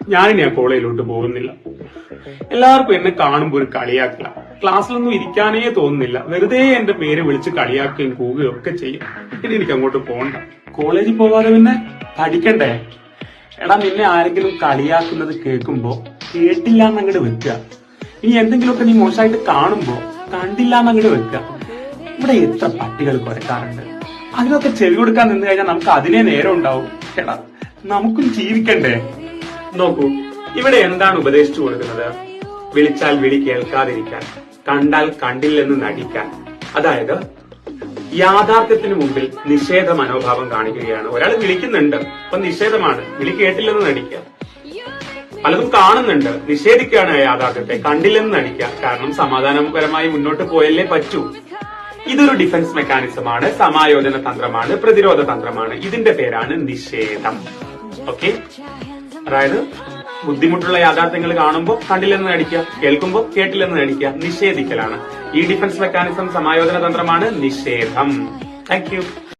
ഞാനിനി ആ കോളേജിലോട്ട് പോകുന്നില്ല. എല്ലാവർക്കും എന്നെ കാണുമ്പോൾ ഒരു കളിയാക്കില്ല. ക്ലാസ്സിലൊന്നും ഇരിക്കാനേ തോന്നുന്നില്ല. വെറുതെ എന്റെ പേര് വിളിച്ച് കളിയാക്കുകയും കൂവുകയും ഒക്കെ ചെയ്യും. ഇനി എനിക്ക് അങ്ങോട്ട് പോകണ്ട. കോളേജിൽ പോകാതെ പിന്നെ പഠിക്കണ്ടേ? എടാ, നിന്നെ ആരെങ്കിലും കളിയാക്കുന്നത് കേൾക്കുമ്പോ കേട്ടില്ല എന്നങ്ങട് വെക്കുക. ഇനി എന്തെങ്കിലുമൊക്കെ നീ മോശമായിട്ട് കാണുമ്പോ കണ്ടില്ല എന്നങ്ങട് വെക്കുക. ഇവിടെ എത്ര പട്ടികൾ കുരക്കാറുണ്ട്. അതിനൊക്കെ ചെവി കൊടുക്കാൻ നിന്ന് കഴിഞ്ഞാൽ നമുക്ക് അതിനെ നേരം ഉണ്ടാവും. എടാ, നമുക്കും ജീവിക്കണ്ടേ? നോക്കൂ, ഇവിടെ എന്താണ് ഉപദേശിച്ചു കൊടുക്കുന്നത്? വിളിച്ചാൽ വിളി കേൾക്കാതിരിക്കാൻ, കണ്ടാൽ കണ്ടില്ലെന്ന് നടിക്കാൻ. അതായത് യാഥാർത്ഥ്യത്തിന് മുമ്പിൽ നിഷേധ മനോഭാവം കാണിക്കുകയാണ്. ഒരാൾ വിളിക്കുന്നുണ്ട്, അപ്പൊ നിഷേധമാണ്, വിളി കേട്ടില്ലെന്ന് നടിക്കുക. പലതും കാണുന്നുണ്ട്, നിഷേധിക്കുകയാണ് യാഥാർത്ഥ്യത്തെ, കണ്ടില്ലെന്ന് നടിക്കുക. കാരണം സമാധാനപരമായി മുന്നോട്ട് പോയല്ലേ പറ്റൂ. ഇതൊരു ഡിഫൻസ് മെക്കാനിസമാണ്, സമായോജന തന്ത്രമാണ്, പ്രതിരോധ തന്ത്രമാണ്. ഇതിന്റെ പേരാണ് നിഷേധം. ഓക്കെ, അതായത് ബുദ്ധിമുട്ടുള്ള യാഥാർത്ഥ്യങ്ങൾ കാണുമ്പോൾ കണ്ടില്ലെന്ന് നടിക്കുക, കേൾക്കുമ്പോൾ കേട്ടില്ലെന്ന് നടിക്കുക. നിഷേധിക്കലാണ് ഈ ഡിഫൻസ് മെക്കാനിസം. സമായോജന തന്ത്രമാണ് നിഷേധം. Thank you.